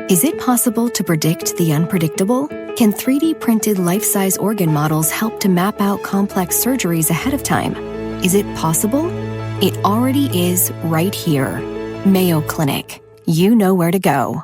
Is it possible to predict the unpredictable? Can 3D printed life-size organ models help to map out complex surgeries ahead of time? Is it possible? It already is right here. Mayo Clinic. You know where to go.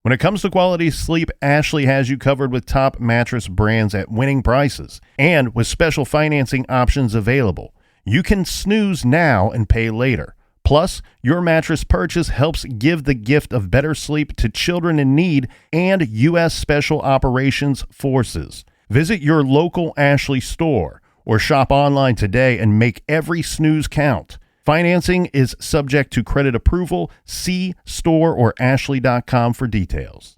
When it comes to quality sleep, Ashley has you covered with top mattress brands at winning prices and with special financing options available. You can snooze now and pay later. Plus, your mattress purchase helps give the gift of better sleep to children in need and U.S. Special Operations Forces. Visit your local Ashley store or shop online today and make every snooze count. Financing is subject to credit approval. See store or ashley.com for details.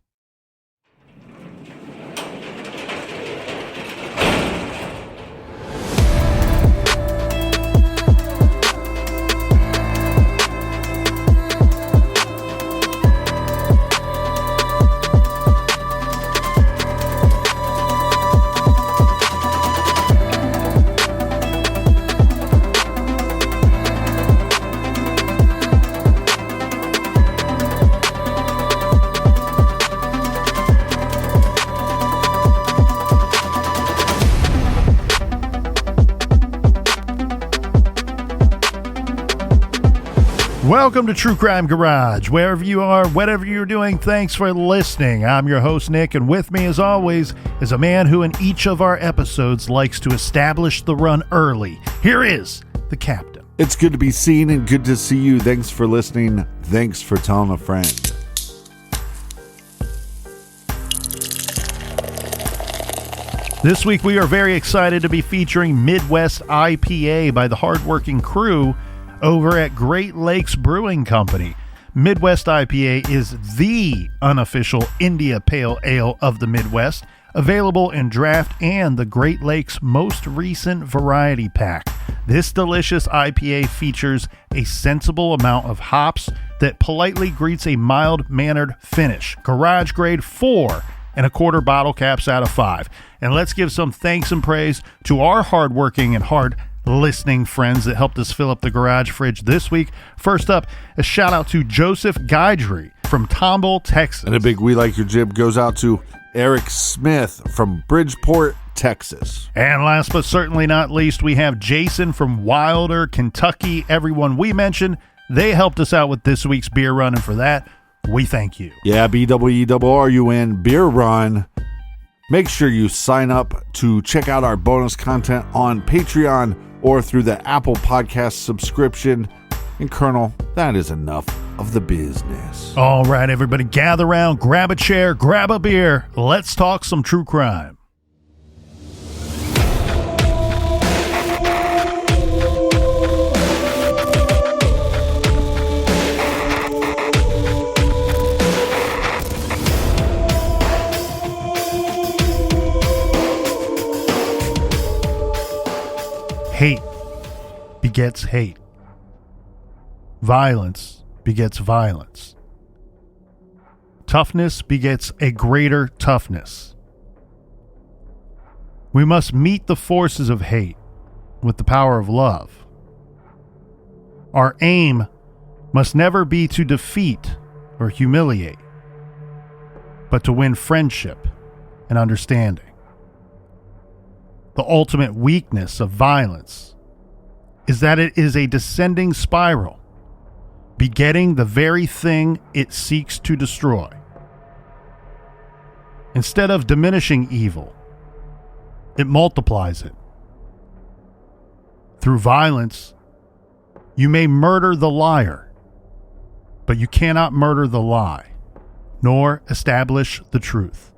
Welcome to True Crime Garage. Wherever you are, whatever you're doing, thanks for listening. I'm your host, Nick, and with me, as always, is a man who in each of our episodes likes to establish the run early. Here is the Captain. It's good to be seen and good to see you. Thanks for listening. Thanks for telling a friend. This week, we are very excited to be featuring Midwest IPA by the hardworking crew over at Great Lakes Brewing Company. Midwest IPA is the unofficial India Pale Ale of the Midwest, available in draft and the Great Lakes most recent variety pack. This delicious IPA features a sensible amount of hops that politely greets a mild-mannered finish. Garage grade 4.25 bottle caps out of 5. And let's give some thanks and praise to our hardworking and hard listening friends that helped us fill up the garage fridge this week. First up, a shout out to Joseph Guidry from Tomball, Texas. And a big We Like Your Jib goes out to Eric Smith from Bridgeport, Texas. And last but certainly not least, we have Jason from Wilder, Kentucky. Everyone we mentioned, they helped us out with this week's beer run, and for that, we thank you. Yeah, BWERRUN Beer Run. Make sure you sign up to check out our bonus content on Patreon or through the Apple Podcast subscription. And Colonel, that is enough of the business. All right, everybody, gather around, grab a chair, grab a beer. Let's talk some true crime. Hate begets hate. Violence begets violence. Toughness begets a greater toughness. We must meet the forces of hate with the power of love. Our aim must never be to defeat or humiliate, but to win friendship and understanding. The ultimate weakness of violence is that it is a descending spiral, begetting the very thing it seeks to destroy. Instead of diminishing evil, it multiplies it. Through violence, you may murder the liar, but you cannot murder the lie, nor establish the truth.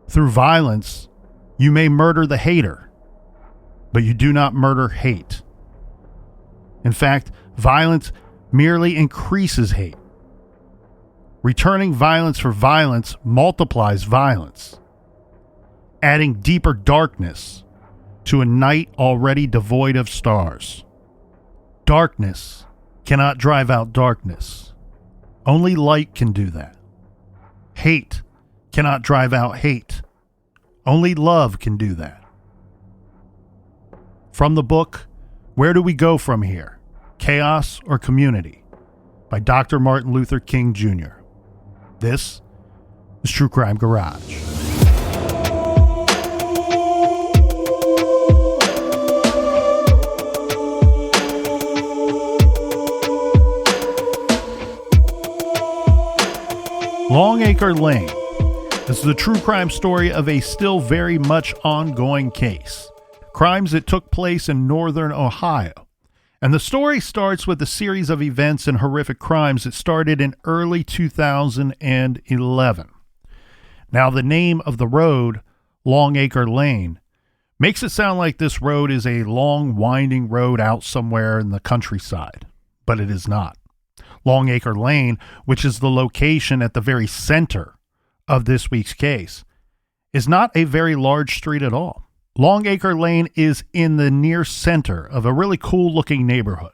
Through violence, you may murder the hater, but you do not murder hate. In fact, violence merely increases hate. Returning violence for violence multiplies violence, adding deeper darkness to a night already devoid of stars. Darkness cannot drive out darkness. Only light can do that. Hate cannot drive out hate. Only love can do that. From the book, Where Do We Go From Here? Chaos or Community? by Dr. Martin Luther King Jr. This is True Crime Garage. Longacre Lane. This is a true crime story of a still very much ongoing case. Crimes that took place in northern Ohio. And the story starts with a series of events and horrific crimes that started in early 2011. Now, the name of the road, Longacre Lane, makes it sound like this road is a long, winding road out somewhere in the countryside, but it is not. Longacre Lane, which is the location at the very center of this week's case, is not a very large street at all. Longacre Lane is in the near center of a really cool-looking neighborhood.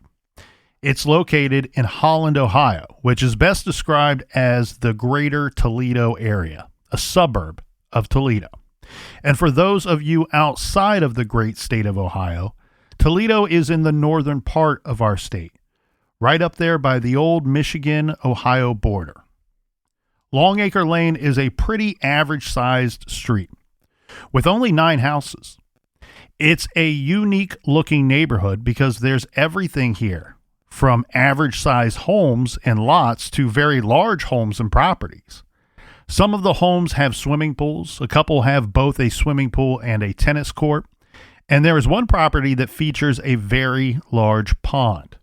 It's located in Holland, Ohio, which is best described as the greater Toledo area, a suburb of Toledo. And for those of you outside of the great state of Ohio, Toledo is in the northern part of our state, right up there by the old Michigan-Ohio border. Longacre Lane is a pretty average-sized street with only 9 houses. It's a unique-looking neighborhood because there's everything here, from average-sized homes and lots to very large homes and properties. Some of the homes have swimming pools. A couple have both a swimming pool and a tennis court. And there is one property that features a very large pond.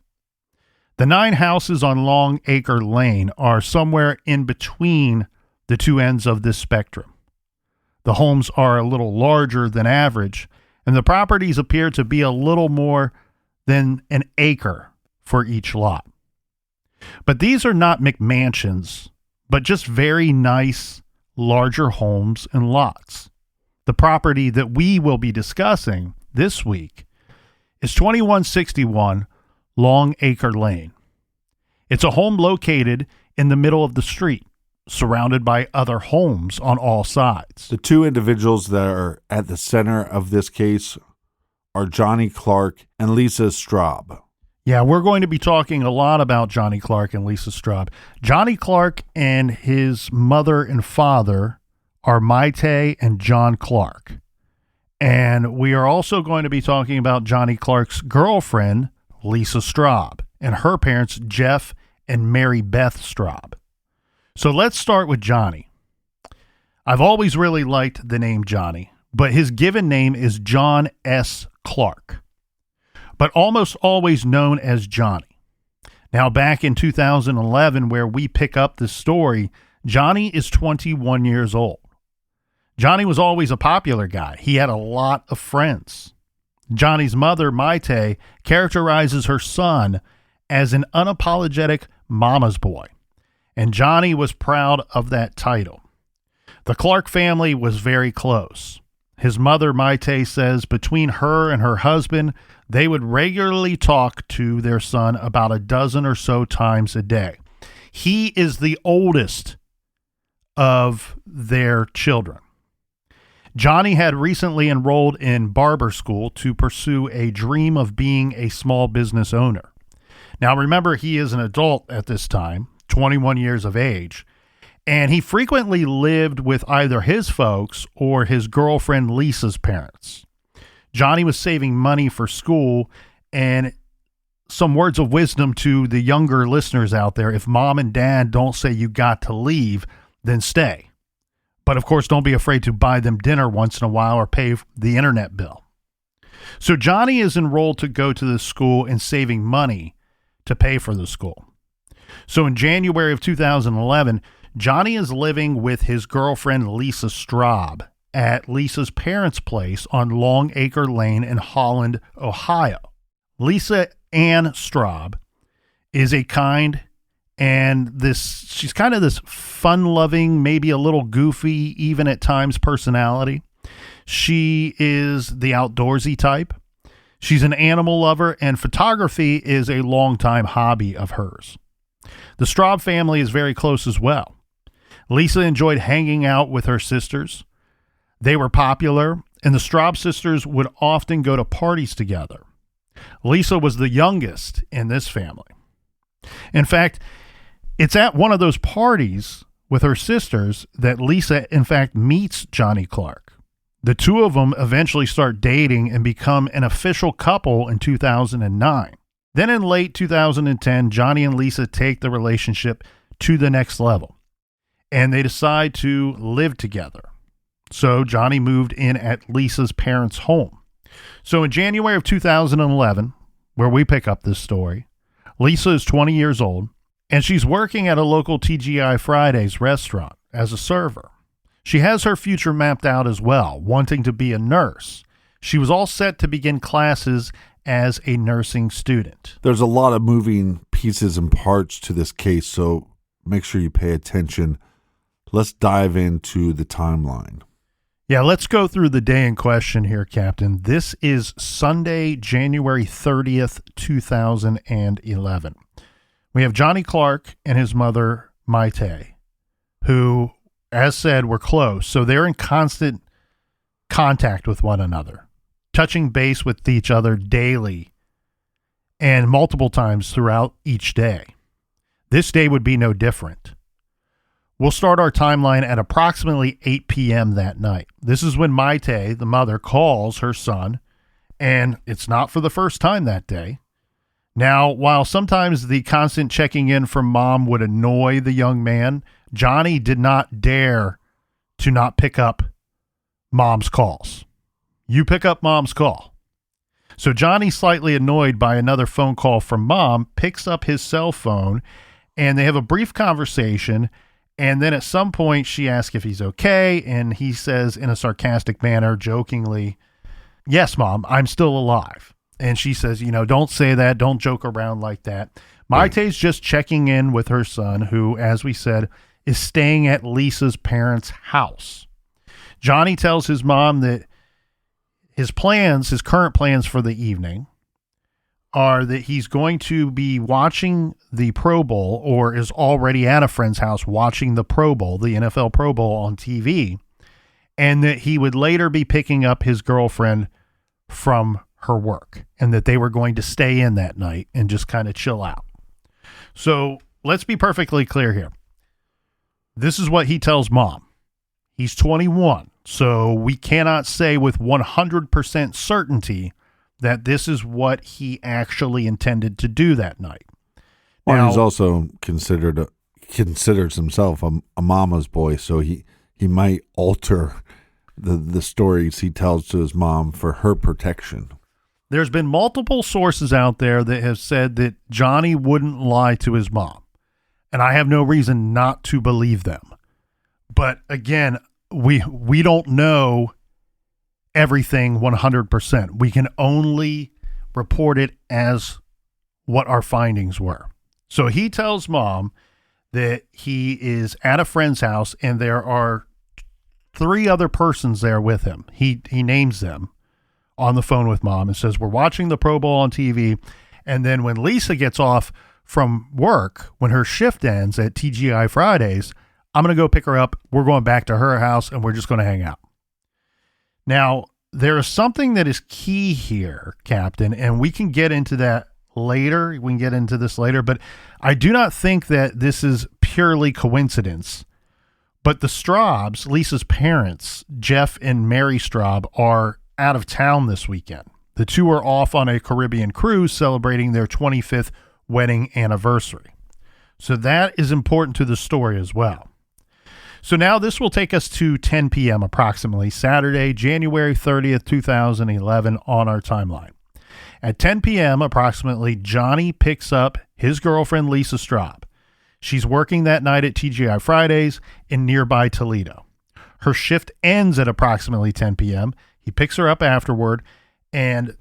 The 9 houses on Longacre Lane are somewhere in between the two ends of this spectrum. The homes are a little larger than average, and the properties appear to be a little more than an acre for each lot. But these are not McMansions, but just very nice, larger homes and lots. The property that we will be discussing this week is 2161 Longacre Lane. It's a home located in the middle of the street, surrounded by other homes on all sides. The two individuals that are at the center of this case are Johnny Clarke and Lisa Straub. Yeah, we're going to be talking a lot about Johnny Clarke and Lisa Straub. Johnny Clarke and his mother and father are Maite and John Clarke. And we are also going to be talking about Johnny Clarke's girlfriend, Lisa Straub, and her parents, Jeff and Mary Beth Straub. So let's start with Johnny. I've always really liked the name Johnny, but his given name is John S. Clarke, but almost always known as Johnny. Now, back in 2011, where we pick up this story, Johnny is 21 years old. Johnny was always a popular guy. He had a lot of friends. Johnny's mother, Maite, characterizes her son as an unapologetic mama's boy, and Johnny was proud of that title. The Clarke family was very close. His mother, Maite, says between her and her husband, they would regularly talk to their son about a dozen or so times a day. He is the oldest of their children. Johnny had recently enrolled in barber school to pursue a dream of being a small business owner. Now, remember, he is an adult at this time, 21 years of age, and he frequently lived with either his folks or his girlfriend Lisa's parents. Johnny was saving money for school, and some words of wisdom to the younger listeners out there: if mom and dad don't say you got to leave, then stay. But of course, don't be afraid to buy them dinner once in a while or pay the internet bill. So Johnny is enrolled to go to this school and saving money to pay for the school. So in January of 2011, Johnny is living with his girlfriend Lisa Straub at Lisa's parents' place on Longacre Lane in Holland, Ohio. Lisa Ann Straub is a kind she's kind of this fun-loving, maybe a little goofy, even at times, personality. She is the outdoorsy type. She's an animal lover, and photography is a longtime hobby of hers. The Straub family is very close as well. Lisa enjoyed hanging out with her sisters. They were popular, and the Straub sisters would often go to parties together. Lisa was the youngest in this family. In fact, It's at one of those parties with her sisters that Lisa, in fact, meets Johnny Clarke. The two of them eventually start dating and become an official couple in 2009. Then in late 2010, Johnny and Lisa take the relationship to the next level, and they decide to live together. So Johnny moved in at Lisa's parents' home. So in January of 2011, where we pick up this story, Lisa is 20 years old, and she's working at a local TGI Fridays restaurant as a server. She has her future mapped out as well, wanting to be a nurse. She was all set to begin classes as a nursing student. There's a lot of moving pieces and parts to this case, so make sure you pay attention. Let's dive into the timeline. Yeah, let's go through the day in question here, Captain. This is Sunday, January 30th, 2011. We have Johnny Clarke and his mother, Maite, who, as said, were close. So they're in constant contact with one another, touching base with each other daily and multiple times throughout each day. This day would be no different. We'll start our timeline at approximately 8 p.m. that night. This is when Maite, the mother, calls her son, and it's not for the first time that day. Now, while sometimes the constant checking in from mom would annoy the young man, Johnny did not dare to not pick up mom's calls. You pick up mom's call. So Johnny, slightly annoyed by another phone call from mom, picks up his cell phone, and they have a brief conversation. And then at some point she asks if he's okay, and he says in a sarcastic manner, jokingly, "Yes, Mom, I'm still alive." And she says, don't say that. Don't joke around like that. Maite's just checking in with her son, who, as we said, is staying at Lisa's parents' house. Johnny tells his mom that his current plans for the evening are that he's going to be watching the Pro Bowl, or is already at a friend's house watching the Pro Bowl, the NFL Pro Bowl on TV, and that he would later be picking up his girlfriend from her work, and that they were going to stay in that night and just kind of chill out. So let's be perfectly clear here. This is what he tells mom. He's 21, so we cannot say with 100% certainty that this is what he actually intended to do that night. Well, now, he's also considers himself a mama's boy, so he might alter the stories he tells to his mom for her protection. There's been multiple sources out there that have said that Johnny wouldn't lie to his mom, and I have no reason not to believe them. But again, we don't know everything 100%. We can only report it as what our findings were. So he tells mom that he is at a friend's house and there are 3 other persons there with him. He names them on the phone with mom and says, "We're watching the Pro Bowl on TV." And then when Lisa gets off from work, when her shift ends at TGI Fridays, I'm going to go pick her up. We're going back to her house and we're just going to hang out. Now, there is something that is key here, Captain, and we can get into that later. We can get into this later, but I do not think that this is purely coincidence. But the Straubs, Lisa's parents, Jeff and Mary Straub, are out of town this weekend. The two are off on a Caribbean cruise celebrating their 25th wedding anniversary. So that is important to the story as well. So now this will take us to 10 p.m. approximately, Saturday, January 30th, 2011 on our timeline. At 10 p.m. approximately, Johnny picks up his girlfriend, Lisa Straub. She's working that night at TGI Fridays in nearby Toledo. Her shift ends at approximately 10 p.m. He picks her up afterward, and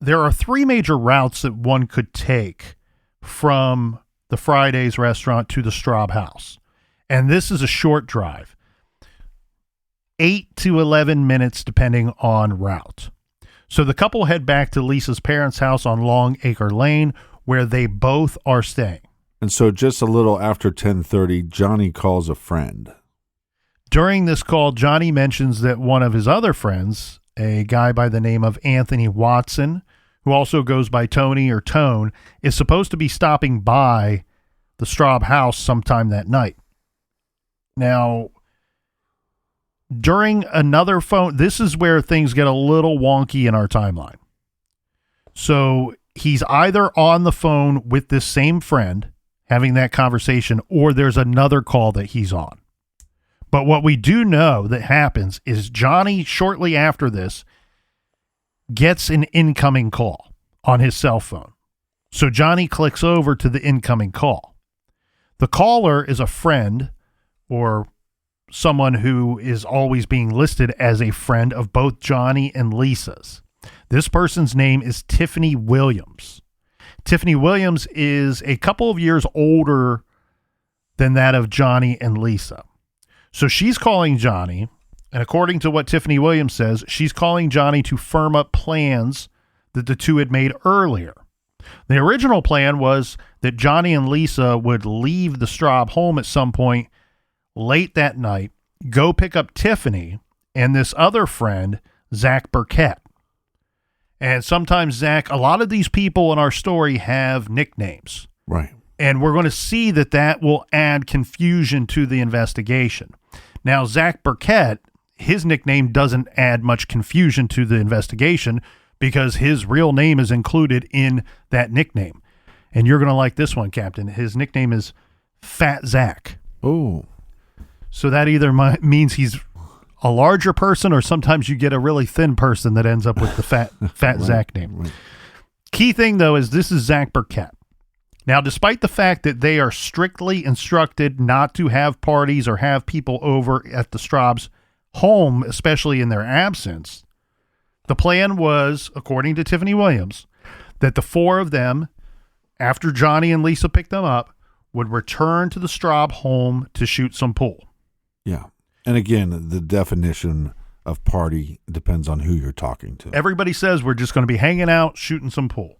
there are 3 major routes that one could take from the Fridays restaurant to the Straub house. And this is a short drive, 8 to 11 minutes depending on route. So the couple head back to Lisa's parents' house on Longacre Lane, where they both are staying. And so just a little after 10:30, Johnny calls a friend. During this call, Johnny mentions that one of his other friends, a guy by the name of Anthony Watson, who also goes by Tony or Tone, is supposed to be stopping by the Straub house sometime that night. Now, during another phone, this is where things get a little wonky in our timeline. So he's either on the phone with this same friend having that conversation, or there's another call that he's on. But what we do know that happens is Johnny, shortly after this, gets an incoming call on his cell phone. So Johnny clicks over to the incoming call. The caller is a friend or someone who is always being listed as a friend of both Johnny and Lisa's. This person's name is Tiffany Williams. Tiffany Williams is a couple of years older than that of Johnny and Lisa. So she's calling Johnny, and according to what Tiffany Williams says, she's calling Johnny to firm up plans that the two had made earlier. The original plan was that Johnny and Lisa would leave the Straub home at some point late that night, go pick up Tiffany and this other friend, Zach Burkett. And sometimes, Zach, a lot of these people in our story have nicknames. Right. And we're going to see that will add confusion to the investigation. Now, Zach Burkett, his nickname doesn't add much confusion to the investigation because his real name is included in that nickname. And you're going to like this one, Captain. His nickname is Fat Zach. Oh. So that either means he's a larger person, or sometimes you get a really thin person that ends up with the fat right, Zach name. Right. Key thing, though, is this is Zach Burkett. Now, despite the fact that they are strictly instructed not to have parties or have people over at the Straub's home, especially in their absence, the plan was, according to Tiffany Williams, that the four of them, after Johnny and Lisa picked them up, would return to the Straub home to shoot some pool. Yeah. And again, the definition of party depends on who you're talking to. Everybody says we're just going to be hanging out, shooting some pool.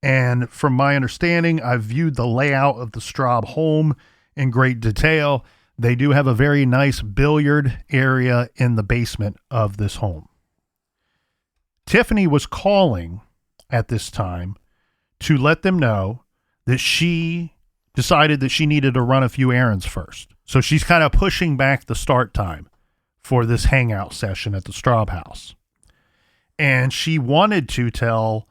And from my understanding, I've viewed the layout of the Straub home in great detail. They do have a very nice billiard area in the basement of this home. Tiffany was calling at this time to let them know that she decided that she needed to run a few errands first. So she's kind of pushing back the start time for this hangout session at the Straub house. And she wanted to tell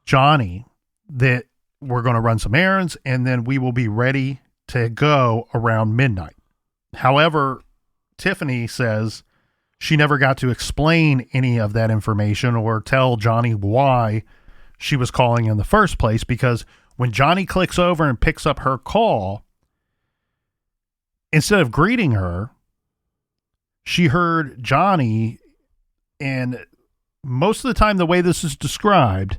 Johnny that we're going to run some errands and then we will be ready to go around midnight. However, Tiffany says she never got to explain any of that information or tell Johnny why she was calling in the first place, because when Johnny clicks over and picks up her call, instead of greeting her, she heard Johnny, and most of the time the way this is described,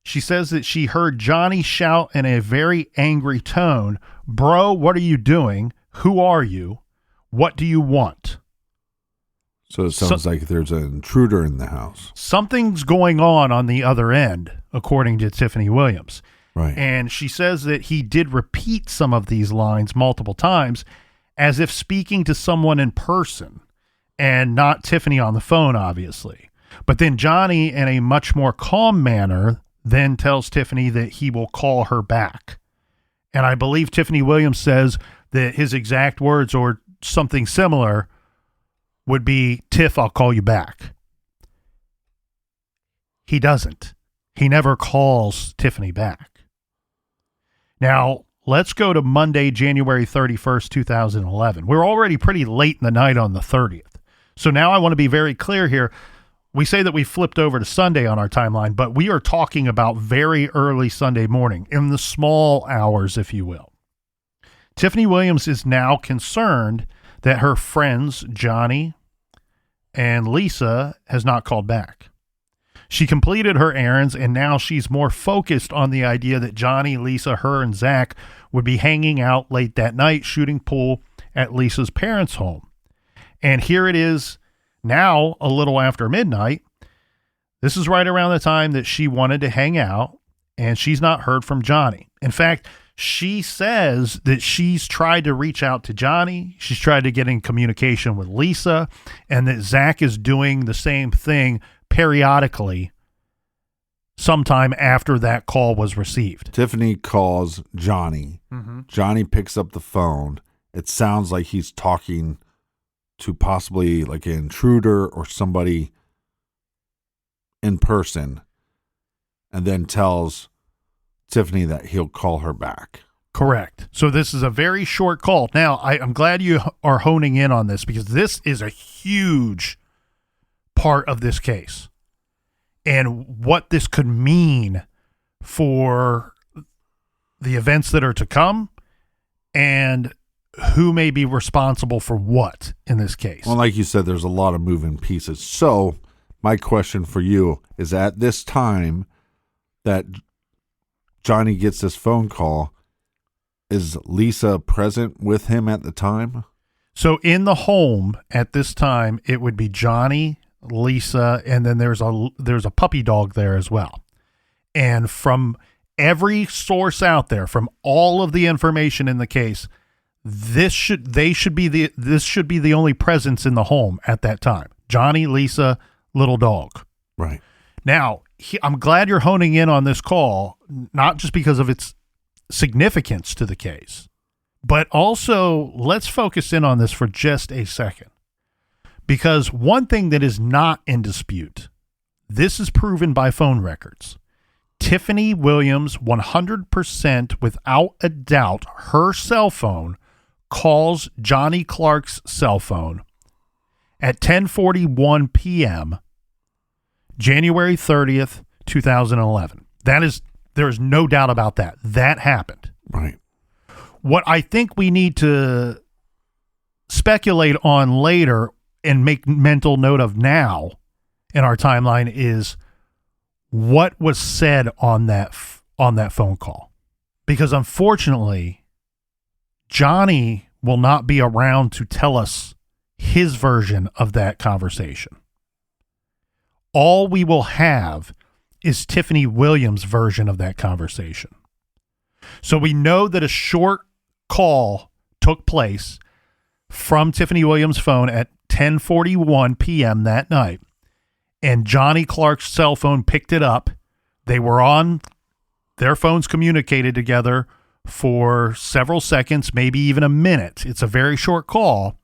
she says that she heard Johnny shout in a very angry tone, "Bro, what are you doing? Who are you? What do you want?" So it sounds like there's an intruder in the house. Something's going on the other end, according to Tiffany Williams. Right. And she says that he did repeat some of these lines multiple times as if speaking to someone in person and not Tiffany on the phone, obviously. But then Johnny, in a much more calm manner, then tells Tiffany that he will call her back. And I believe Tiffany Williams says that his exact words or something similar would be, "Tiff, I'll call you back." He doesn't. He never calls Tiffany back. Now, let's go to Monday, January 31st, 2011. We're already pretty late in the night on the 30th. So now I want to be very clear here. We say that we flipped over to Sunday on our timeline, but we are talking about very early Sunday morning, in the small hours, if you will. Tiffany Williams is now concerned that her friends, Johnny and Lisa, has not called back. She completed her errands, and now she's more focused on the idea that Johnny, Lisa, her, and Zach would be hanging out late that night, shooting pool at Lisa's parents' home. And here it is now, a little after midnight. This is right around the time that she wanted to hang out, and she's not heard from Johnny. In fact, she says that she's tried to reach out to Johnny. She's tried to get in communication with Lisa, and that Zach is doing the same thing periodically sometime after that call was received. Tiffany calls Johnny. Mm-hmm. Johnny picks up the phone. It sounds like he's talking to possibly like an intruder or somebody in person, and then tells Tiffany that he'll call her back. Correct. So this is a very short call. Now, I'm glad you are honing in on this because this is a huge part of this case and what this could mean for the events that are to come and who may be responsible for what in this case. Well, like you said, there's a lot of moving pieces. So my question for you is, at this time that Johnny gets this phone call, is Lisa present with him at the time? So in the home at this time, it would be Johnny, Lisa, and then there's a puppy dog there as well. And from every source out there, from all of the information in the case, this should be the only presence in the home at that time. Johnny, Lisa, little dog. Right. Now, I'm glad you're honing in on this call, not just because of its significance to the case, but also let's focus in on this for just a second. Because one thing that is not in dispute, this is proven by phone records. Tiffany Williams, 100% without a doubt, her cell phone calls Johnny Clarke's cell phone at 10:41 p.m. January 30th, 2011. There's no doubt about that. That happened. Right. What I think we need to speculate on later and make mental note of now in our timeline is what was said on that phone call. Because unfortunately, Johnny will not be around to tell us his version of that conversation. All we will have is Tiffany Williams' version of that conversation. So we know that a short call took place from Tiffany Williams' phone at 10:41 p.m. that night, and Johnny Clarke's cell phone picked it up. They were on, their phones communicated together for several seconds, maybe even a minute. It's a very short call.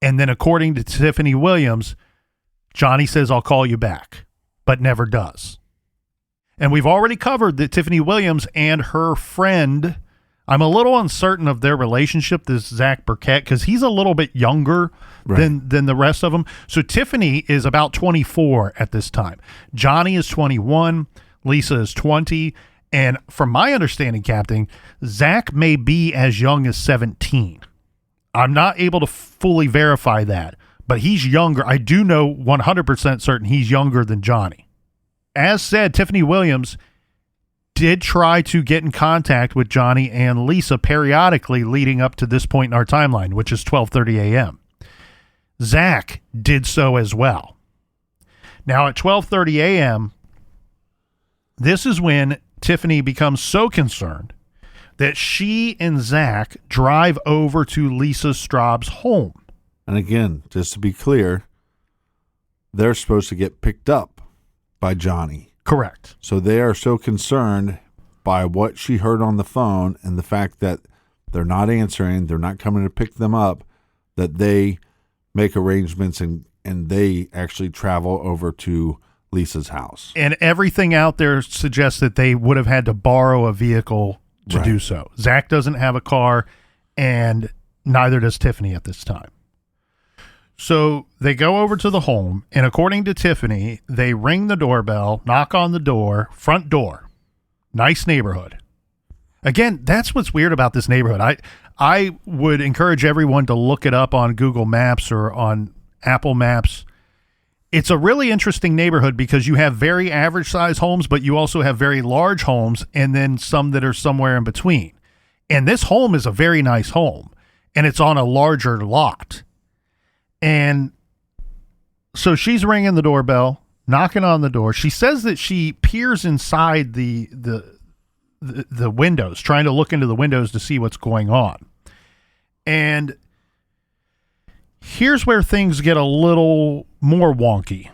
And then according to Tiffany Williams, Johnny says, "I'll call you back," but never does. And we've already covered that Tiffany Williams and her friend, I'm a little uncertain of their relationship, this Zach Burkett, because he's a little bit younger than the rest of them. So Tiffany is about 24 at this time. Johnny is 21. Lisa is 20. And from my understanding, Captain, Zach may be as young as 17. I'm not able to fully verify that, but he's younger. I do know 100% certain he's younger than Johnny. As said, Tiffany Williams did try to get in contact with Johnny and Lisa periodically leading up to this point in our timeline, which is 12:30 a.m. Zach did so as well. Now at 12:30 a.m., this is when Tiffany becomes so concerned that she and Zach drive over to Lisa Straub's home. And again, just to be clear, they're supposed to get picked up by Johnny. Correct. So they are so concerned by what she heard on the phone and the fact that they're not answering, they're not coming to pick them up, that they make arrangements and they actually travel over to Lisa's house. And everything out there suggests that they would have had to borrow a vehicle to do so. Zach doesn't have a car, and neither does Tiffany at this time. So they go over to the home, and according to Tiffany, they ring the doorbell, knock on the door, front door. Nice neighborhood. Again, that's what's weird about this neighborhood. I would encourage everyone to look it up on Google Maps or on Apple Maps. It's a really interesting neighborhood because you have very average size homes, but you also have very large homes and then some that are somewhere in between. And this home is a very nice home, and it's on a larger lot. And so she's ringing the doorbell, knocking on the door. She says that she peers inside the windows, trying to look into the windows to see what's going on. And here's where things get a little more wonky.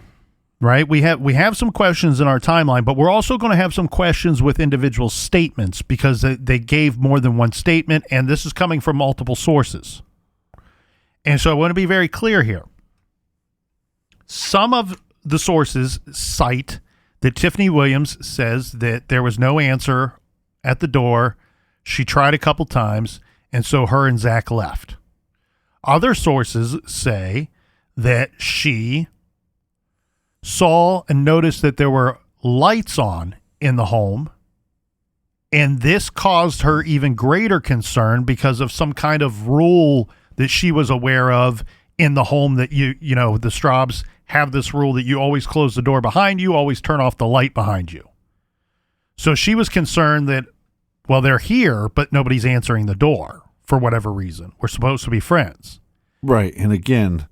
right? We have some questions in our timeline, but we're also going to have some questions with individual statements because they gave more than one statement, and this is coming from multiple sources. And so I want to be very clear here. Some of the sources cite that Tiffany Williams says that there was no answer at the door. She tried a couple times, and so her and Zach left. Other sources say that she saw and noticed that there were lights on in the home, and this caused her even greater concern because of some kind of rule that she was aware of in the home that you know, the Straubs have this rule that you always close the door behind you, always turn off the light behind you. So she was concerned that, well, they're here, but nobody's answering the door for whatever reason. We're supposed to be friends. Right. And again,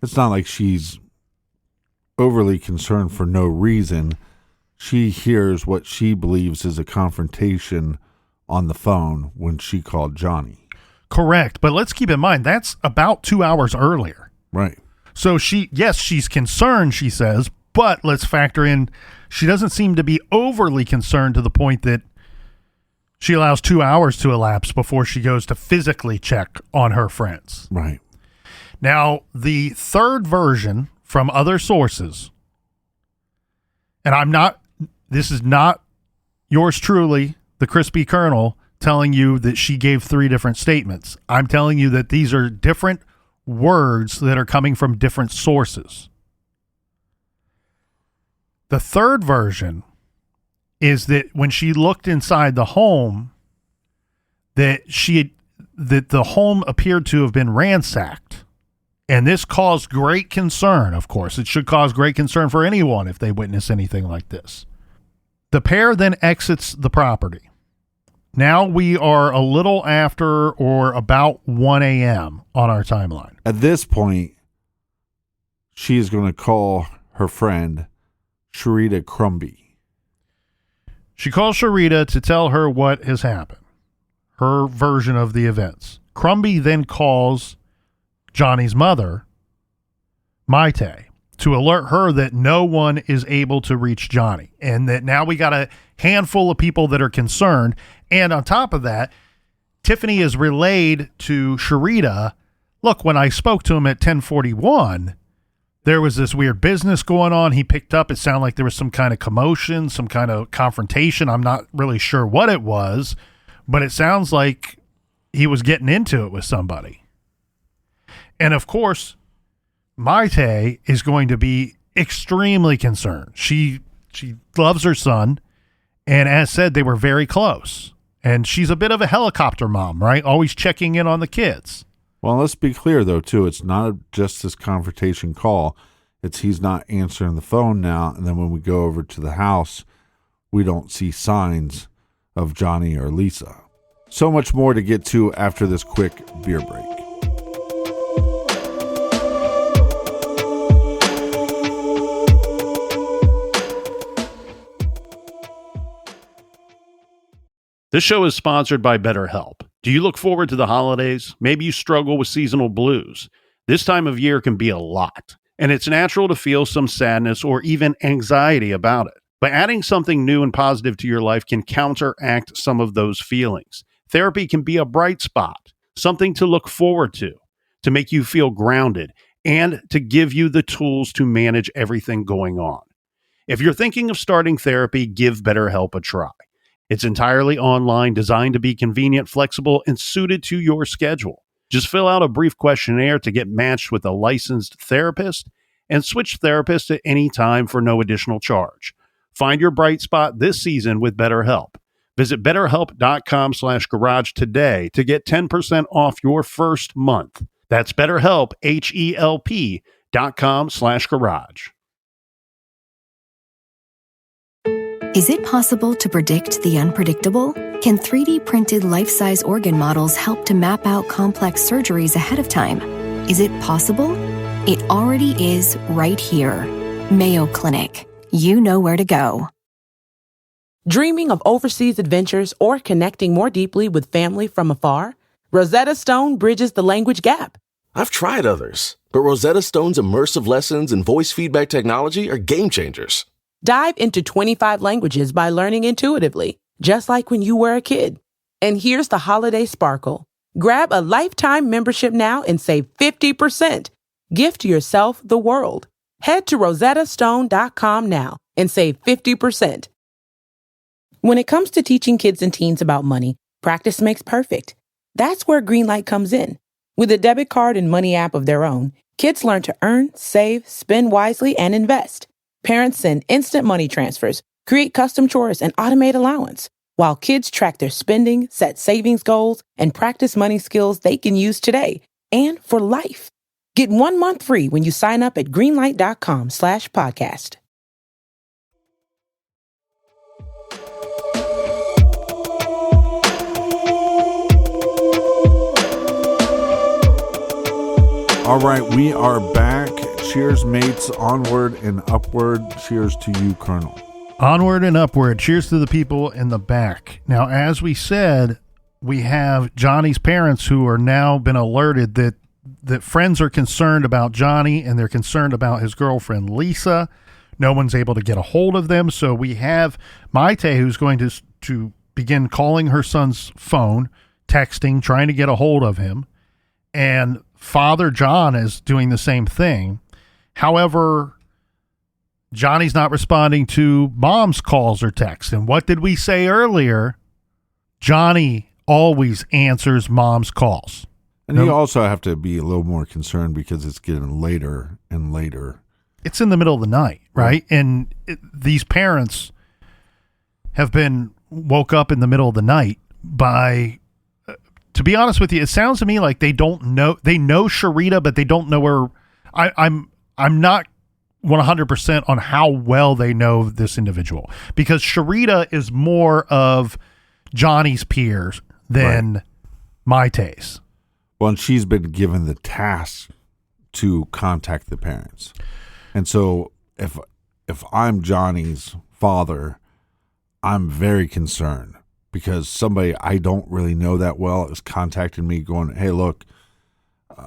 it's not like she's overly concerned for no reason. She hears what she believes is a confrontation on the phone when she called Johnny. Correct. But let's keep in mind, that's about 2 hours earlier. Right. So she's concerned, she says, but let's factor in, she doesn't seem to be overly concerned to the point that she allows 2 hours to elapse before she goes to physically check on her friends. Right. Now, the third version from other sources, and this is not yours truly, the Crispy Colonel, telling you that she gave 3 different statements. I'm telling you that these are different words that are coming from different sources. The third version is that when she looked inside the home, that the home appeared to have been ransacked. And this caused great concern, of course. It should cause great concern for anyone if they witness anything like this. The pair then exits the property. Now we are a little after or about 1 a.m. on our timeline. At this point, she is going to call her friend, Sharita Crumby. She calls Sharita to tell her what has happened, her version of the events. Crumby then calls Johnny's mother, Maite, to alert her that no one is able to reach Johnny and that now we got a handful of people that are concerned. And on top of that, Tiffany is relayed to Sharita, look, when I spoke to him at 10:41, there was this weird business going on. He picked up. It sounded like there was some kind of commotion, some kind of confrontation. I'm not really sure what it was, but it sounds like he was getting into it with somebody. And of course, Maite is going to be extremely concerned. She loves her son, and as said, they were very close. And she's a bit of a helicopter mom, right? Always checking in on the kids. Well, let's be clear, though, too. It's not just this confrontation call. It's he's not answering the phone now, and then when we go over to the house, we don't see signs of Johnny or Lisa. So much more to get to after this quick beer break. This show is sponsored by BetterHelp. Do you look forward to the holidays? Maybe you struggle with seasonal blues. This time of year can be a lot, and it's natural to feel some sadness or even anxiety about it. But adding something new and positive to your life can counteract some of those feelings. Therapy can be a bright spot, something to look forward to make you feel grounded, and to give you the tools to manage everything going on. If you're thinking of starting therapy, give BetterHelp a try. It's entirely online, designed to be convenient, flexible, and suited to your schedule. Just fill out a brief questionnaire to get matched with a licensed therapist and switch therapists at any time for no additional charge. Find your bright spot this season with BetterHelp. Visit BetterHelp.com/garage today to get 10% off your first month. That's BetterHelp, HELP.com/garage. Is it possible to predict the unpredictable? Can 3D printed life-size organ models help to map out complex surgeries ahead of time? Is it possible? It already is right here. Mayo Clinic. You know where to go. Dreaming of overseas adventures or connecting more deeply with family from afar? Rosetta Stone bridges the language gap. I've tried others, but Rosetta Stone's immersive lessons and voice feedback technology are game changers. Dive into 25 languages by learning intuitively, just like when you were a kid. And here's the holiday sparkle. Grab a lifetime membership now and save 50%. Gift yourself the world. Head to rosettastone.com now and save 50%. When it comes to teaching kids and teens about money, practice makes perfect. That's where Greenlight comes in. With a debit card and money app of their own, kids learn to earn, save, spend wisely, and invest. Parents send instant money transfers, create custom chores, and automate allowance, while kids track their spending, set savings goals, and practice money skills they can use today and for life. Get 1 month free when you sign up at greenlight.com/podcast. All right, we are back. Cheers, mates. Onward and upward. Cheers to you, Colonel. Onward and upward. Cheers to the people in the back. Now, as we said, we have Johnny's parents who are now been alerted that friends are concerned about Johnny and they're concerned about his girlfriend, Lisa. No one's able to get a hold of them. So we have Maite, who's going to begin calling her son's phone, texting, trying to get a hold of him. And Father John is doing the same thing. However, Johnny's not responding to Mom's calls or texts. And what did we say earlier? Johnny always answers Mom's calls. And you also have to be a little more concerned because it's getting later and later. It's in the middle of the night, right? And these parents have been woke up in the middle of the night by... To be honest with you, it sounds to me like they don't know. They know Sharita, but they don't know her. I'm not 100% on how well they know this individual, because Sharita is more of Johnny's peers than Maite's. Well, and she's been given the task to contact the parents, and so if I'm Johnny's father, I'm very concerned. Because somebody I don't really know that well is contacting me going, hey, look,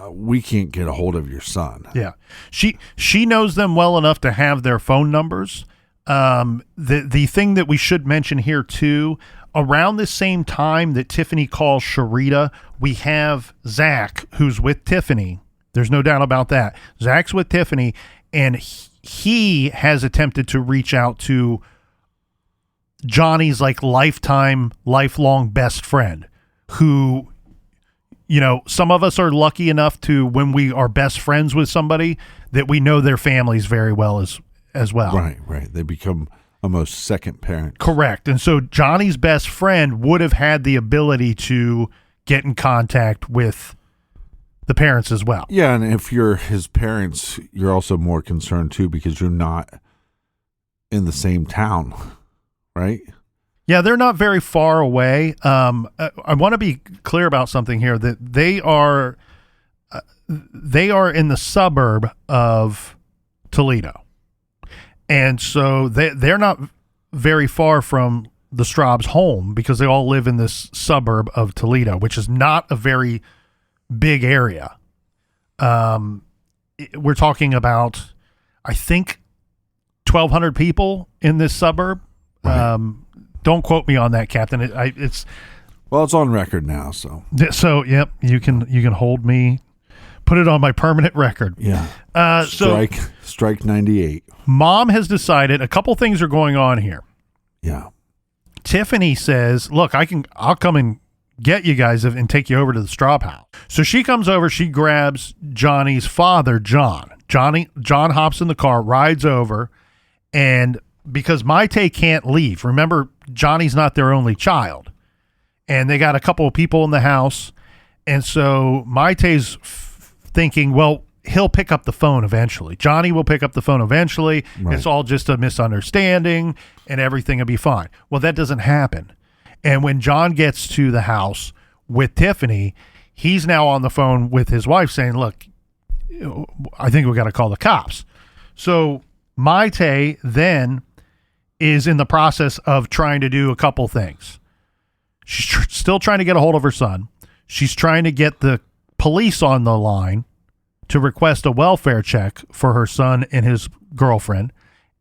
we can't get a hold of your son. Yeah. She knows them well enough to have their phone numbers. The thing that we should mention here, too, around the same time that Tiffany calls Sharita, we have Zach, who's with Tiffany. There's no doubt about that. Zach's with Tiffany, and he has attempted to reach out to Johnny's lifelong best friend, who, some of us are lucky enough to, when we are best friends with somebody, that we know their families very well as well. Right. They become almost second parents. Correct. And so Johnny's best friend would have had the ability to get in contact with the parents as well. Yeah, and if you're his parents, you're also more concerned too, because you're not in the same town. Right? Yeah, they're not very far away. I want to be clear about something here, that they are in the suburb of Toledo. And so they're not very far from the Straub's home, because they all live in this suburb of Toledo, which is not a very big area. We're talking about, I think, 1,200 people in this suburb. Right. Don't quote me on that, Captain. It's on record now. So yep, you can hold me, put it on my permanent record. Yeah. Strike 98. Mom has decided a couple things are going on here. Yeah. Tiffany says, "Look, I'll come and get you guys and take you over to the Straub house." So she comes over. She grabs Johnny's father, John. John hops in the car, rides over, and because Maite can't leave. Remember, Johnny's not their only child. And they got a couple of people in the house. And so Maite's thinking, well, he'll pick up the phone eventually. Johnny will pick up the phone eventually. Right. It's all just a misunderstanding and everything will be fine. Well, that doesn't happen. And when John gets to the house with Tiffany, he's now on the phone with his wife saying, look, I think we got to call the cops. So Maite then is in the process of trying to do a couple things. She's still trying to get a hold of her son. She's trying to get the police on the line to request a welfare check for her son and his girlfriend.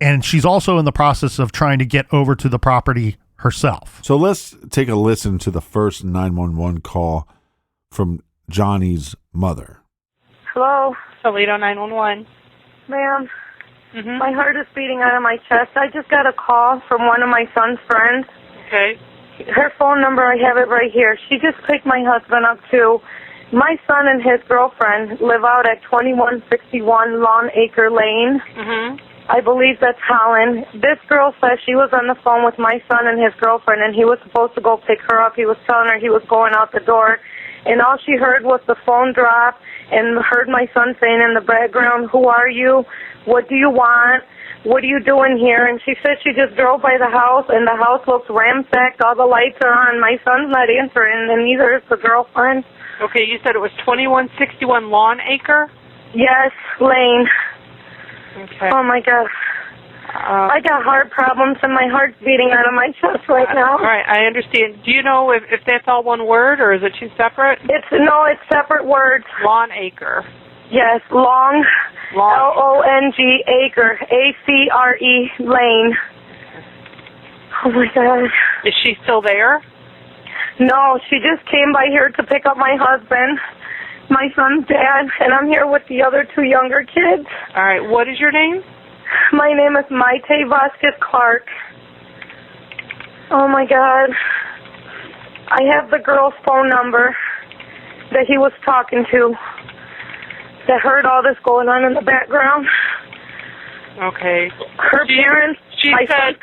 And she's also in the process of trying to get over to the property herself. So let's take a listen to the first 911 call from Johnny's mother. Hello? Toledo 911. Ma'am, my heart is beating out of my chest. I just got a call from one of my son's friends. Okay. Her phone number, I have it right here. She just picked my husband up too. My son and his girlfriend live out at 2161 Longacre Lane. I believe that's Holland. This girl says she was on the phone with my son and his girlfriend, and he was supposed to go pick her up. He was telling her he was going out the door, and all she heard was the phone drop and heard my son saying in the background, "Who are you? What do you want? What are you doing here?" And she said she just drove by the house, and the house looks ransacked. All the lights are on. My son's not answering, and neither is the girlfriend. Okay, you said it was 2161 Longacre? Yes, Lane. Okay. Oh, my God. I got heart problems, and my heart's beating out of my chest right now. All right, I understand. Do you know if that's all one word, or is it two separate? It's separate words. Longacre. Yes, Long. L-O-N-G, Acre, A-C-R-E, Lane. Oh, my God. Is she still there? No, she just came by here to pick up my husband, my son's dad, and I'm here with the other two younger kids. All right, what is your name? My name is Maite Vasquez Clarke. Oh, my God. I have the girl's phone number that he was talking to that heard all this going on in the background. Okay. Her parents, my son's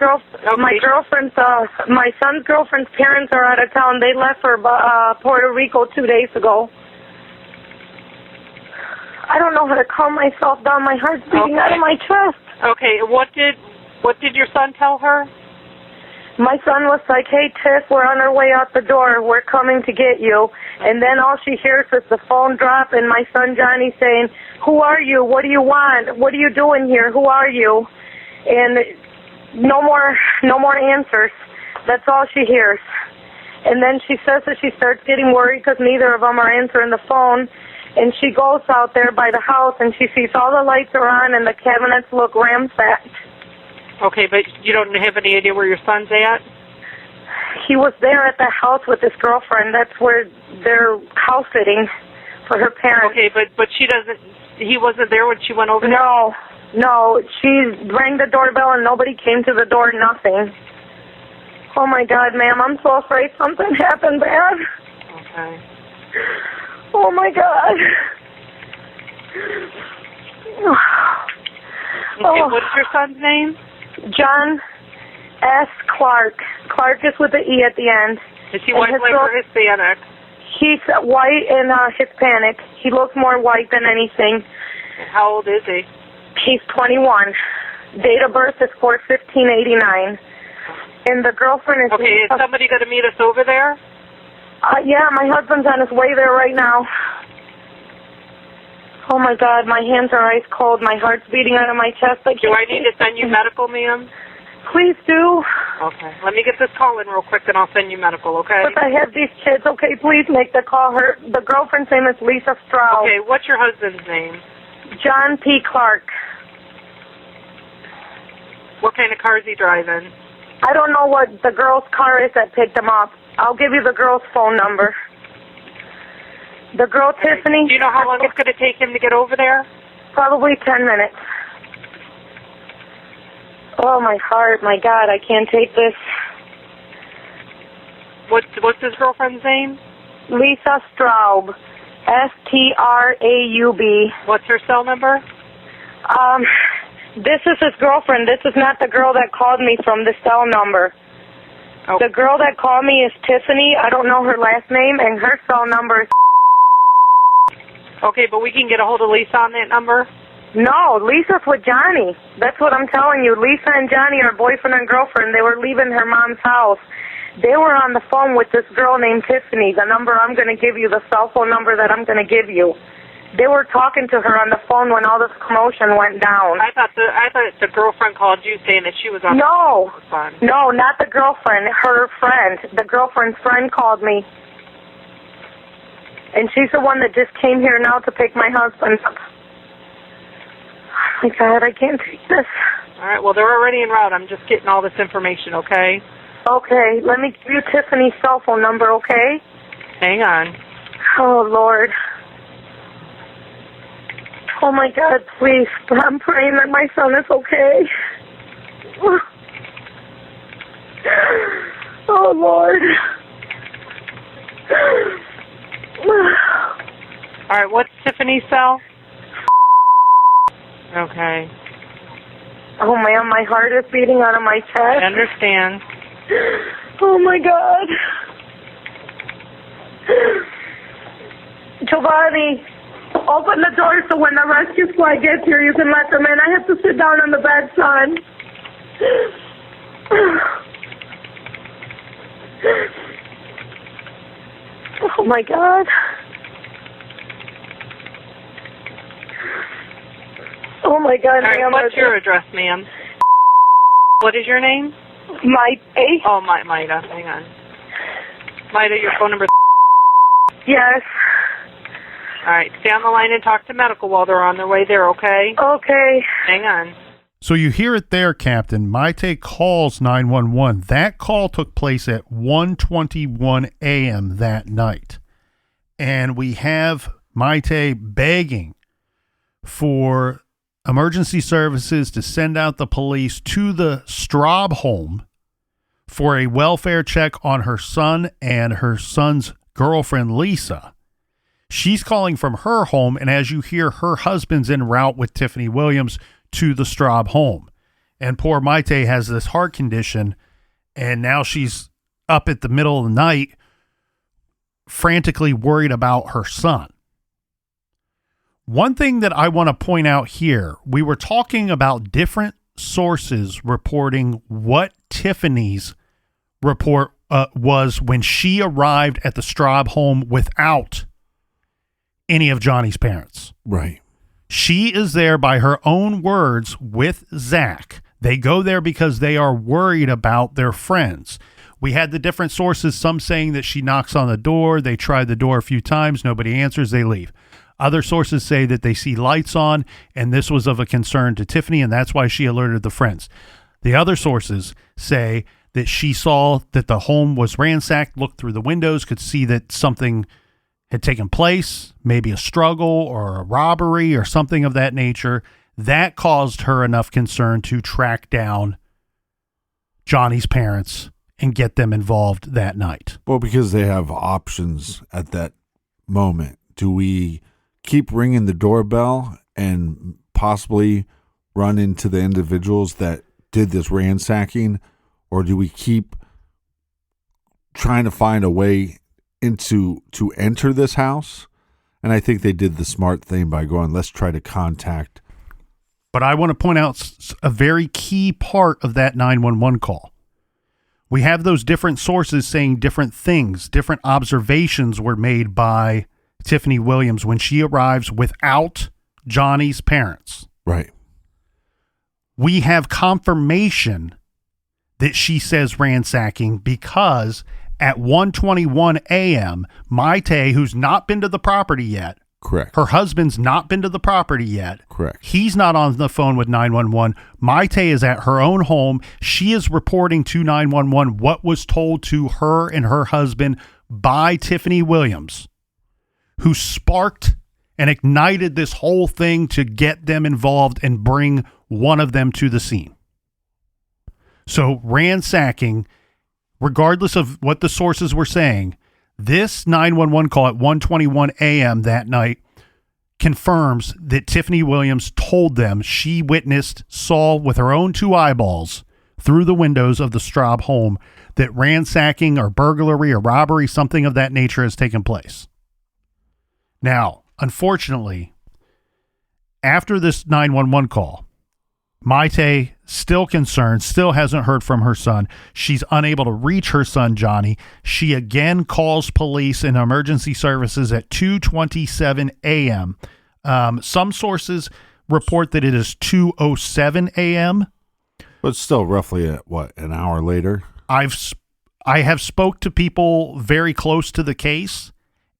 girlfriend's parents are out of town. They left for Puerto Rico 2 days ago. I don't know how to calm myself down. My heart's beating out of my chest. Okay, what did your son tell her? My son was like, "Hey, Tiff, we're on our way out the door. We're coming to get you." And then all she hears is the phone drop and my son Johnny saying, "Who are you? What do you want? What are you doing here? Who are you?" And no more answers. That's all she hears. And then she says that she starts getting worried because neither of them are answering the phone. And she goes out there by the house and she sees all the lights are on and the cabinets look ransacked. Okay, but you don't have any idea where your son's at? He was there at the house with his girlfriend. That's where they're house sitting for her parents. Okay, but he wasn't there when she went over there? No, she rang the doorbell and nobody came to the door, nothing. Oh my God, ma'am, I'm so afraid something happened bad. Okay. Oh my God. Okay, what's your son's name? John S. Clarke. Clarke is with an E at the end. Is he white, black, or Hispanic? He's white and Hispanic. He looks more white than anything. How old is he? He's 21. Date of birth is 4/15/89. And the girlfriend is... Okay, is somebody going to meet us over there? Yeah, my husband's on his way there right now. Oh, my God, my hands are ice cold. My heart's beating out of my chest. Do I need to send you medical, ma'am? Please do. Okay. Let me get this call in real quick, and I'll send you medical, okay? But I have these kids. Okay, please make the call. The girlfriend's name is Lisa Straub. Okay, what's your husband's name? John P. Clarke. What kind of car is he driving? I don't know what the girl's car is that picked him up. I'll give you the girl's phone number. The girl, Tiffany. Do you know how long it's going to take him to get over there? Probably 10 minutes. Oh, my heart, my God, I can't take this. What's his girlfriend's name? Lisa Straub. S-T-R-A-U-B. What's her cell number? This is his girlfriend. This is not the girl that called me from the cell number. Oh. The girl that called me is Tiffany. I don't know her last name, and her cell number is... Okay, but we can get a hold of Lisa on that number? No, Lisa's with Johnny. That's what I'm telling you. Lisa and Johnny are boyfriend and girlfriend. They were leaving her mom's house. They were on the phone with this girl named Tiffany. The number I'm going to give you, the cell phone number that I'm going to give you. They were talking to her on the phone when all this commotion went down. I thought the girlfriend called you saying that she was on the phone. No, not the girlfriend. Her friend. The girlfriend's friend called me. And she's the one that just came here now to pick my husband up. my God, I can't take this. All right, well, they're already en route. I'm just getting all this information, okay? Okay, let me give you Tiffany's cell phone number, okay? Hang on. Oh, Lord. Oh, my God, please. I'm praying that my son is okay. Oh, Lord. All right, what's Tiffany's cell? Okay. Oh, man, my heart is beating out of my chest. I understand. Oh, my God. Giovanni, open the door so when the rescue squad gets here, you can let them in. I have to sit down on the bed, son. Oh, my God. Oh, my God, All right, ma'am. what's your address, ma'am? What is your name? Maite? Oh, Maida. Hang on. Maida, your phone number? Yes. All right, stay on the line and talk to medical while they're on their way there, okay? Okay. Hang on. So you hear it there, Captain. Maite calls 911. That call took place at 1:21 a.m. that night. And we have Maite begging for emergency services to send out the police to the Straub home for a welfare check on her son and her son's girlfriend, Lisa. She's calling from her home, and as you hear, her husband's en route with Tiffany Williams to the Straub home. And poor Maite has this heart condition, and now she's up at the middle of the night frantically worried about her son. One thing that I want to point out here, we were talking about different sources reporting what Tiffany's report was when she arrived at the Straub home without any of Johnny's parents. Right. She is there by her own words with Zach. They go there because they are worried about their friends. We had the different sources, some saying that she knocks on the door. They try the door a few times. Nobody answers. They leave. Other sources say that they see lights on, and this was of a concern to Tiffany, and that's why she alerted the friends. The other sources say that she saw that the home was ransacked, looked through the windows, could see that something had taken place, maybe a struggle or a robbery or something of that nature. That caused her enough concern to track down Johnny's parents and get them involved that night. Well, because they have options at that moment. Do we keep ringing the doorbell and possibly run into the individuals that did this ransacking, or do we keep trying to find a way to enter this house? And I think they did the smart thing by going, let's try to contact. But I want to point out a very key part of that 911 call. We have those different sources saying different things. Different observations were made by Tiffany Williams when she arrives without Johnny's parents. Right. We have confirmation that she says ransacking because at 1:21 a.m., Maite, who's not been to the property yet, correct. Her husband's not been to the property yet. Correct. He's not on the phone with 911. Maite is at her own home. She is reporting to 911 what was told to her and her husband by Tiffany Williams, who sparked and ignited this whole thing to get them involved and bring one of them to the scene. So ransacking, regardless of what the sources were saying, this 911 call at 1:21 a.m. that night confirms that Tiffany Williams told them she witnessed, saw with her own two eyeballs through the windows of the Straub home that ransacking or burglary or robbery, something of that nature, has taken place. Now, unfortunately, after this 911 call, Maite, still concerned, still hasn't heard from her son. She's unable to reach her son, Johnny. She again calls police and emergency services at 2:27 a.m. Some sources report that it is 2:07 a.m. But still roughly at what, an hour later? I have spoke to people very close to the case,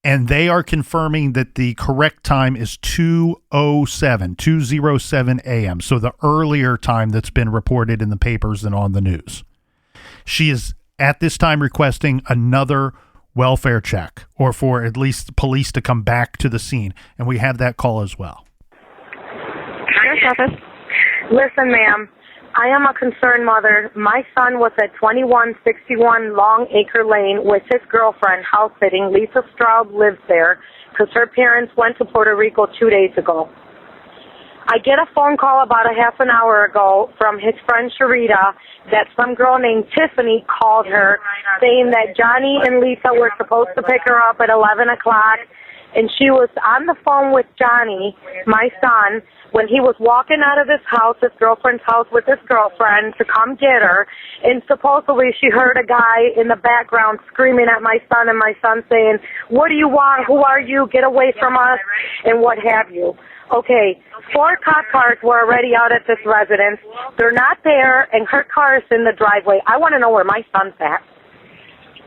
and they are confirming that the correct time is 2:07 a.m., so the earlier time that's been reported in the papers and on the news. She is at this time requesting another welfare check, or for at least the police to come back to the scene, and we have that call as well. Sheriff's office. Listen, ma'am, I am a concerned mother. My son was at 2161 Longacre Lane with his girlfriend house sitting. Lisa Straub lives there because her parents went to Puerto Rico 2 days ago. I get a phone call about a half an hour ago from his friend Sharita that some girl named Tiffany called her saying that Johnny and Lisa were supposed to pick her up at 11 o'clock, and she was on the phone with Johnny, my son, when he was walking out of his house, his girlfriend's house with his girlfriend, to come get her, and supposedly she heard a guy in the background screaming at my son, and my son saying, "What do you want? Who are you? Get away from us," and what have you. Okay, 4 cop cars were already out at this residence. They're not there, and her car is in the driveway. I want to know where my son's at.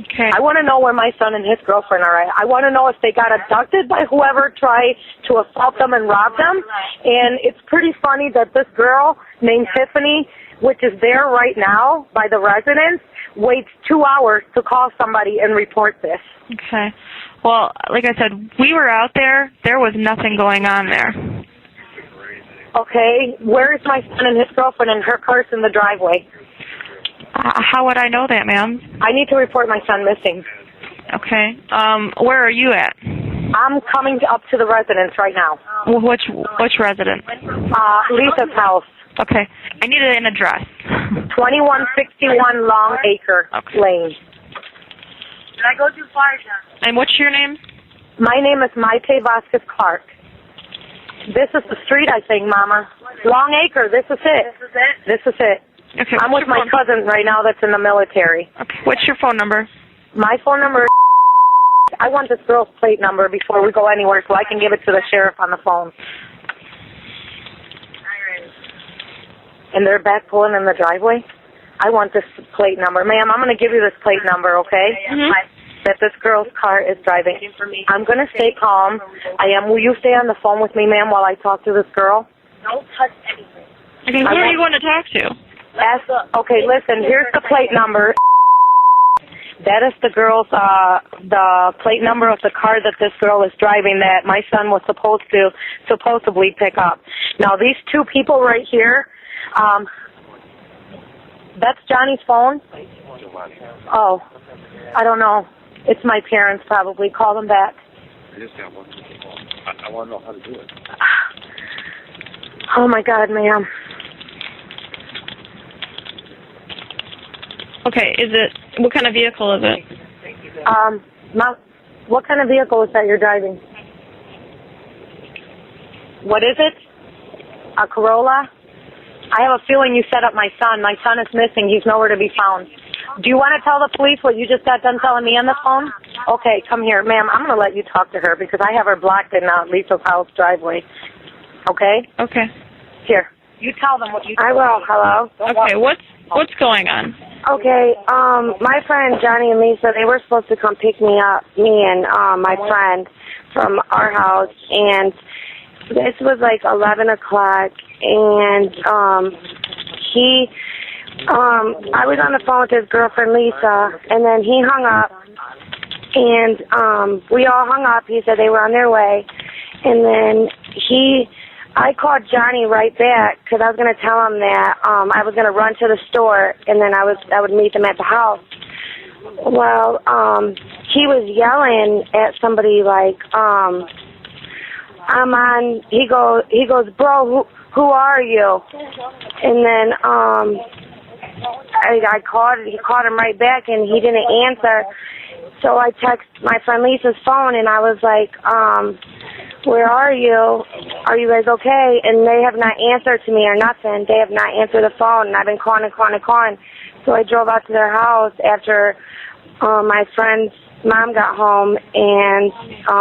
Okay. I want to know where my son and his girlfriend are at. I want to know if they got abducted by whoever tried to assault them and rob them. And it's pretty funny that this girl named Tiffany, which is there right now by the residence, waits 2 hours to call somebody and report this. Okay. Well, like I said, we were out there. There was nothing going on there. Okay. Where is my son and his girlfriend, and her car's in the driveway? How would I know that, ma'am? I need to report my son missing. Okay. Where are you at? I'm coming up to the residence right now. Which residence? Lisa's house. Okay. I need an address. 2161 Longacre Lane. Did I go too far, John? And what's your name? My name is Maite Vasquez Clarke. This is the street, I think, Mama. Longacre, this is it. This is it? This is it. Okay. I'm with my cousin right now that's in the military. Okay. What's your phone number? My phone number is... I want this girl's plate number before we go anywhere so I can give it to the sheriff on the phone. And they're back pulling in the driveway? I want this plate number. Ma'am, I'm going to give you this plate number, okay? Mm-hmm. That this girl's car is driving. I'm going to stay calm. Will you stay on the phone with me, ma'am, while I talk to this girl? Don't touch anything. Okay, who are you going to talk to? Okay, listen, here's the plate number. That is the girl's, the plate number of the car that this girl is driving that my son was supposedly pick up. Now, these two people right here, that's Johnny's phone? Oh, I don't know. It's my parents probably. Call them back. I just got one. I want to know how to do it. Oh, my God, ma'am. Okay, what kind of vehicle is it? What kind of vehicle is that you're driving? What is it? A Corolla? I have a feeling you set up my son. My son is missing. He's nowhere to be found. Do you want to tell the police what you just got done telling me on the phone? Okay, come here. Ma'am, I'm going to let you talk to her because I have her blocked in Lisa's house driveway. Okay? Okay. Here. You tell them what you told me. I will. Hello? Okay, what's going on? Okay, my friend Johnny and Lisa, they were supposed to come pick me up, me and my friend, from our house, and this was like 11 o'clock, and I was on the phone with his girlfriend Lisa, and then he hung up, and we all hung up. He said they were on their way, and then I called Johnny right back because I was going to tell him that I was going to run to the store and then I would meet them at the house. Well, he was yelling at somebody like, I'm on. He goes, bro, who are you? And then I called. He called him right back and he didn't answer. So I texted my friend Lisa's phone and I was like, where are you? Are you guys okay? And they have not answered to me or nothing. They have not answered the phone, and I've been calling. So I drove out to their house after my friend's mom got home, and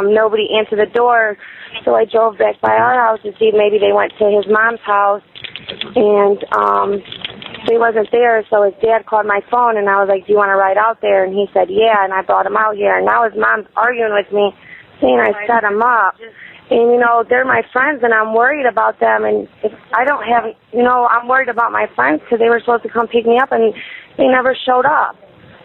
nobody answered the door. So I drove back by our house to see if maybe they went to his mom's house, and they wasn't there. So his dad called my phone, and I was like, do you want to ride out there? And he said, yeah, and I brought him out here. And now his mom's arguing with me saying I set them up. And, you know, they're my friends, and I'm worried about them. And if I don't have, you know, I'm worried about my friends because they were supposed to come pick me up, and they never showed up.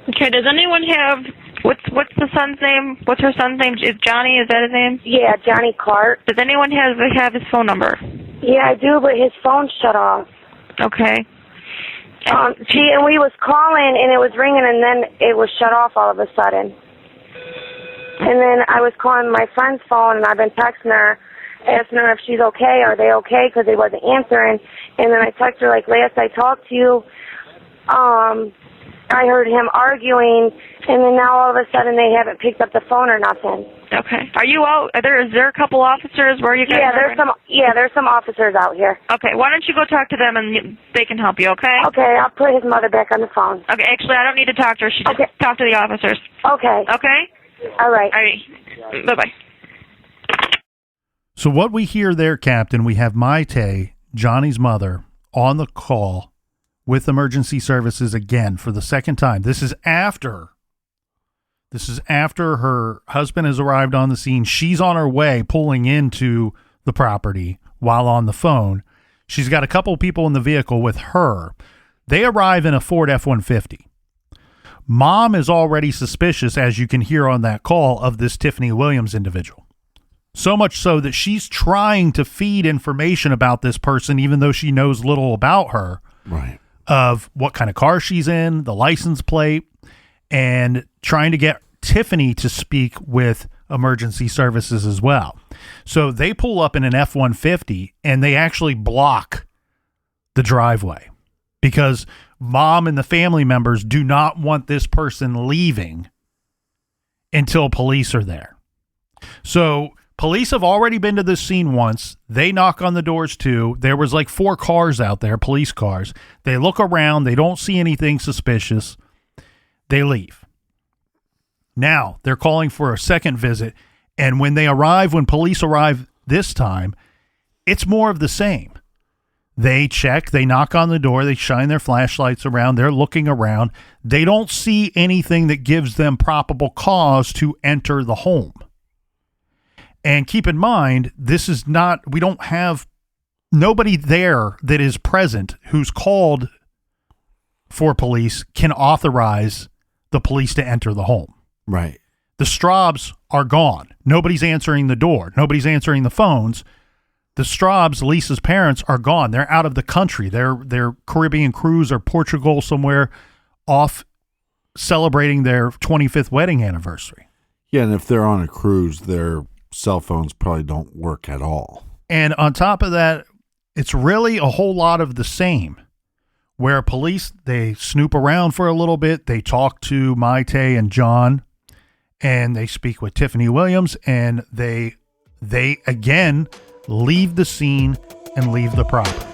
Okay, does anyone have, what's the son's name? What's her son's name? Is Johnny, is that his name? Yeah, Johnny Clarke. Does anyone have his phone number? Yeah, I do, but his phone shut off. Okay. And we was calling, and it was ringing, and then it was shut off all of a sudden. And then I was calling my friend's phone, and I've been texting her, asking her if she's okay, are they okay, because they wasn't answering. And then I texted her, like, last I talked to you, I heard him arguing, and then now all of a sudden they haven't picked up the phone or nothing. Okay. Are you out? Is there a couple officers where you guys there's some officers out here. Okay, why don't you go talk to them and they can help you, okay? Okay, I'll put his mother back on the phone. Okay, actually, I don't need to talk to her. She just talk to the officers. Okay. Okay? All right. All right. Bye-bye. So what we hear there, Captain, we have Maite, Johnny's mother, on the call with emergency services again for the second time. This is after her husband has arrived on the scene. She's on her way pulling into the property while on the phone. She's got a couple people in the vehicle with her. They arrive in a Ford F-150. Mom is already suspicious, as you can hear on that call, of this Tiffany Williams individual. So much so that she's trying to feed information about this person, even though she knows little about her. Right. Of what kind of car she's in, the license plate, and trying to get Tiffany to speak with emergency services as well. So they pull up in an F-150 and they actually block the driveway because Mom and the family members do not want this person leaving until police are there. So police have already been to this scene once. They knock on the doors too. There was like 4 cars out there, police cars. They look around. They don't see anything suspicious. They leave. Now they're calling for a second visit. And when police arrive this time, it's more of the same. They check, they knock on the door, they shine their flashlights around, they're looking around. They don't see anything that gives them probable cause to enter the home. And keep in mind, we don't have nobody there that is present who's called for police can authorize the police to enter the home. Right. The Straubs are gone. Nobody's answering the door. Nobody's answering the phones. The Straubs, Lisa's parents, are gone. They're out of the country. They're Caribbean cruise or Portugal somewhere off celebrating their 25th wedding anniversary. Yeah, and if they're on a cruise, their cell phones probably don't work at all. And on top of that, it's really a whole lot of the same, where police, they snoop around for a little bit. They talk to Maite and John, and they speak with Tiffany Williams, and they again leave the scene and leave the property.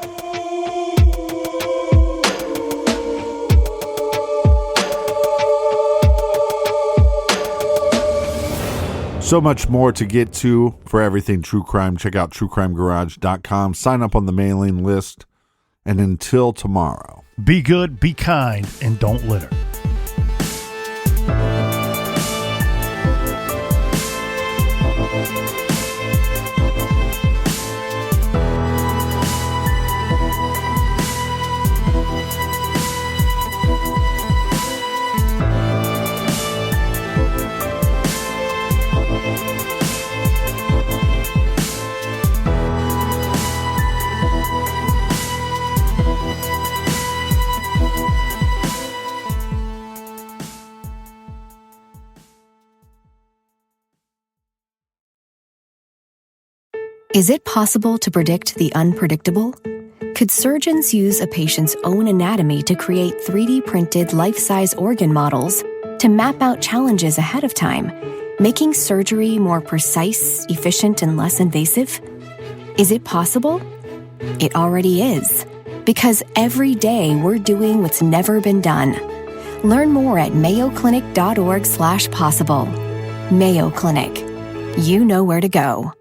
So much more to get to. For everything true crime, check out truecrimegarage.com. Sign up on the mailing list. And until tomorrow, be good, be kind, and don't litter. Is it possible to predict the unpredictable? Could surgeons use a patient's own anatomy to create 3D printed life-size organ models to map out challenges ahead of time, making surgery more precise, efficient, and less invasive? Is it possible? It already is, because every day we're doing what's never been done. Learn more at mayoclinic.org/possible. Mayo Clinic. You know where to go.